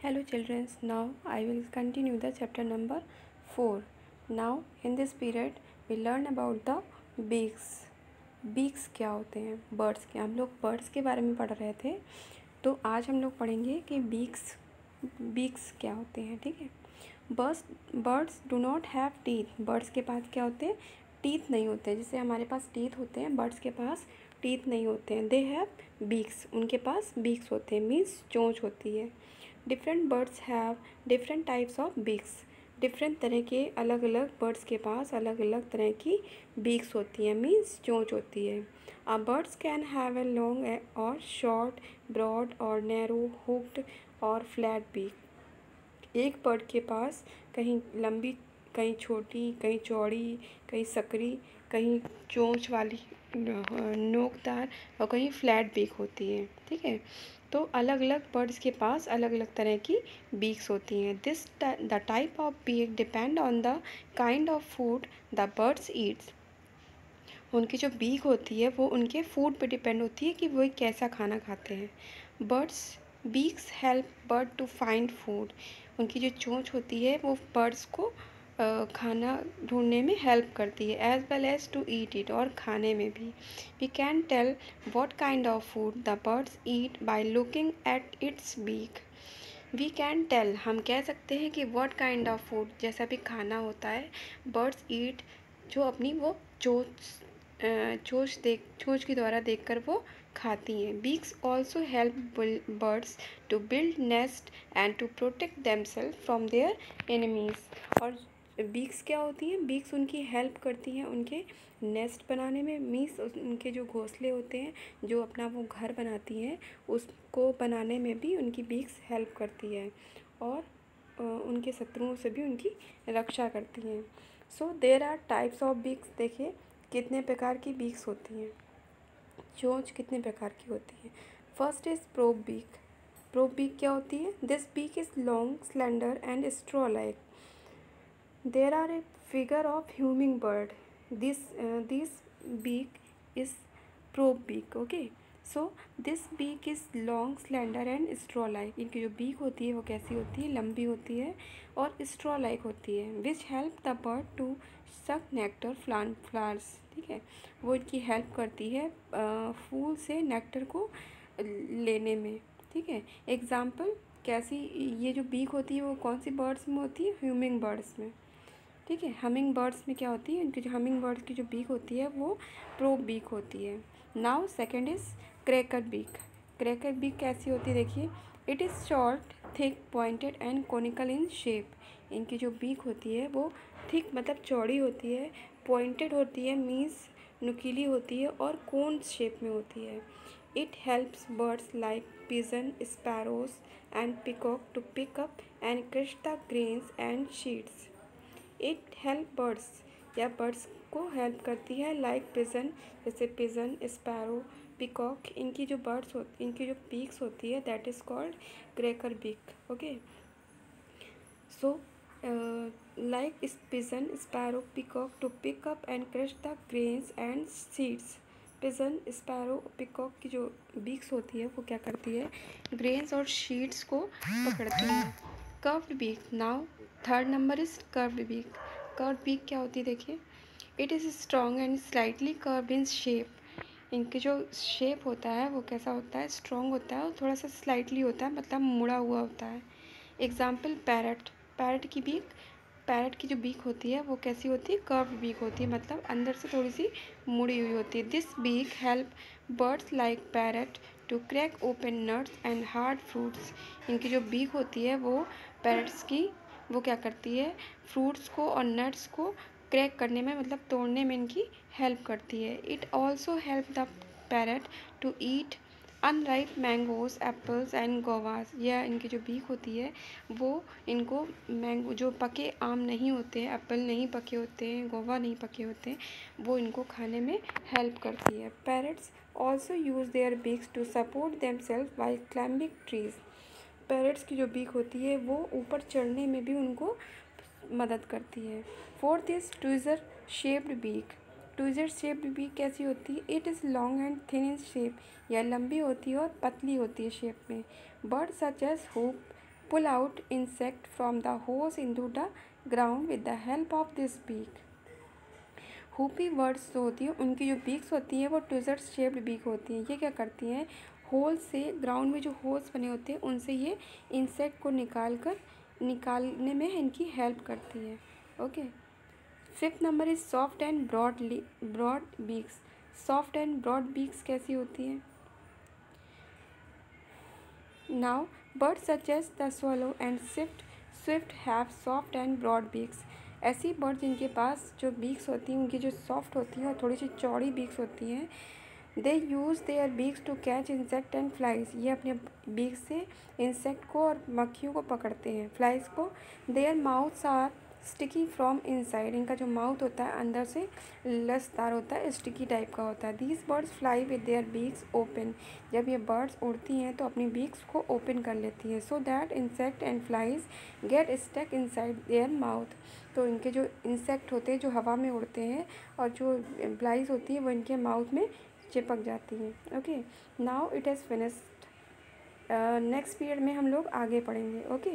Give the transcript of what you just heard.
Hello children, now I will continue the chapter number 4. Now in this period we learn about the beaks. Beaks क्या होते हैं? Birds के, हम लोग birds के बारे में पढ़ रहे थे, तो आज हम लोग पढ़ेंगे कि बीक्स क्या होते हैं. ठीक है. Birds do not have teeth. Birds के पास क्या होते हैं? टीथ नहीं होते हैं. जैसे हमारे पास टीथ होते हैं, बर्ड्स के पास टीथ नहीं होते हैं. They have beaks. उनके पास बीक्स होते हैं, मीन्स चोंच होती है. Different birds have different types of beaks. Different तरह के अलग अलग बर्ड्स के पास अलग अलग तरह की बीक्स होती हैं, मीन्स चोंच होती है. Birds can have a long और शॉर्ट, ब्रॉड और नैरो, हुक्ड और फ्लैट बीक. एक बर्ड के पास कहीं लंबी, कहीं छोटी, कहीं चौड़ी, कहीं सकरी, कहीं चोंच वाली नोकदार और कहीं फ्लैट बीक होती है. ठीक है. तो अलग अलग बर्ड्स के पास अलग अलग तरह की बीक्स होती हैं. The type of beak depend on the kind of food the birds eats. उनकी जो बीक होती है वो उनके फूड पे डिपेंड होती है कि वो कैसा खाना खाते हैं. Birds beaks help bird to find food. उनकी जो चोंच होती है वो बर्ड्स को खाना ढूंढने में हेल्प करती है, as well as to eat it, और खाने में भी. We can tell what kind of food the birds eat by looking at its beak. We can tell, हम कह सकते हैं कि व्हाट काइंड ऑफ फूड, जैसा भी खाना होता है, बर्ड्स ईट, जो अपनी वो चोंच के द्वारा देखकर वो खाती हैं. Beaks also help birds to build nest and to protect themselves from their enemies. और बीक्स क्या होती हैं? बीक्स उनकी हेल्प करती हैं उनके नेस्ट बनाने में, मीन्स उनके जो घोंसले होते हैं, जो अपना वो घर बनाती हैं, उसको बनाने में भी उनकी बीक्स हेल्प करती है, और उनके शत्रुओं से भी उनकी रक्षा करती हैं. So there are types of beaks. देखिए कितने प्रकार की बीक्स होती हैं, चोंच कितने प्रकार की होती है. First is probe beak. Probe beak क्या होती है? This beak is long, slender and straw like. There are a figure of hummingbird. This beak is probe beak. Okay. So this beak is long, slender and straw-like. इनकी जो beak होती है वो कैसी होती है? लंबी होती है और straw-like होती है. Which help the bird to suck nectar flowers. ठीक है. वो इनकी हेल्प करती है फूल से नेक्टर को लेने में. ठीक है. एग्जाम्पल कैसी, ये जो बीक होती है वो कौन सी बर्ड्स में होती है? ह्यूमिंग बर्ड्स में. ठीक है. हमिंग बर्ड्स में क्या होती है? उनकी जो हमिंग बर्ड्स की जो बीक होती है वो प्रोब बीक होती है. Now second is cracker beak. Cracker beak कैसी होती है? देखिए, it is short, thick, pointed and conical in shape. इनकी जो बीक होती है वो थिक मतलब चौड़ी होती है, पॉइंटेड होती है, मीन्स नुकीली होती है, और कोन शेप में होती है. It helps birds like pigeon, sparrows and peacock to pick up and crush the grains and seeds. It help birds, या बर्ड्स को हेल्प करती है, लाइक पिजन, जैसे पिजन, स्पैरो, पिकॉक. इनकी जो बर्ड्स होती, इनकी जो बीक्स होती है, that is called cracker beak. Okay. So like pigeon, sparrow, peacock to pick up and crush the grains and seeds. Pigeon, sparrow, peacock की जो बीक्स होती है वो क्या करती है? ग्रेन्स और शीड्स को पकड़ती है. Curved beak. Now third number is curved beak. Curved beak क्या होती है? देखिए, it is strong and slightly curved in shape. इनके जो शेप होता है वो कैसा होता है? स्ट्रॉन्ग होता है और थोड़ा सा स्लाइटली होता है, मतलब मुड़ा हुआ होता है. Example parrot. पैरट की बीक, पैरट की जो बीक होती है वो कैसी होती है? कर्व्ड बीक होती है, मतलब अंदर से थोड़ी सी मुड़ी हुई होती है. This beak help birds like parrot to crack open nuts and hard fruits. इनकी जो बीक होती है वो पैरट्स की, वो क्या करती है? फ्रूट्स को और नट्स को क्रैक करने में, मतलब तोड़ने में इनकी हेल्प करती है. It also help the parrot to eat unripe mangoes, apples and guavas. यह इनकी जो बीक होती है वो इनको मैंगो, जो पके आम नहीं होते हैं, एप्पल नहीं पके होते हैं, गोवा नहीं पके होते हैं, वो इनको खाने में हेल्प करती है. Parrots also use their beaks to support themselves by climbing trees. Parrots की जो बीक होती है वो ऊपर चढ़ने में भी उनको मदद करती है. Fourth is tweezer shaped beak. Tweezer shaped beak कैसी होती है? It is long and thin in shape. यह लंबी होती है और पतली होती है शेप में. Bird such as hook, pull out insect from the holes into the ground with the help of this beak. Hoopoe birds जो होती हैं उनकी जो बीक्स होती हैं वो ट्विज़र शेप्ड बीक होती हैं। ये क्या करती हैं, होल से, ग्राउंड में जो होल्स बने होते हैं उनसे ये इंसेक्ट को निकालने में इनकी हेल्प करती है। Okay, fifth number is soft and broad beaks. Soft and broad beaks कैसी होती हैं? Now birds such as the swallow and swift have soft and broad beaks. ऐसी बर्ड्स जिनके पास जो बीक्स होती हैं उनकी जो सॉफ्ट होती हैं और थोड़ी सी चौड़ी बीक्स होती हैं, they use their beaks to catch insect and flies. ये अपने बीक से इंसेक्ट को और मक्खियों को पकड़ते हैं, फ्लाइज को। Their mouths are sticky from inside. इनका जो माउथ होता है अंदर से लसदार होता है, स्टिकी टाइप का होता है। These birds fly with their beaks open. जब ये बर्ड्स उड़ती हैं तो अपनी बीक्स को ओपन कर लेती हैं, so that insect and flies get stuck inside their mouth. तो इनके जो इंसेक्ट होते हैं जो हवा में उड़ते हैं और जो फ्लाइज होती हैं वो इनके माउथ में चिपक जाती हैं। Okay, now it has finished. Next period में हम लोग आगे पढ़ेंगे। ओके।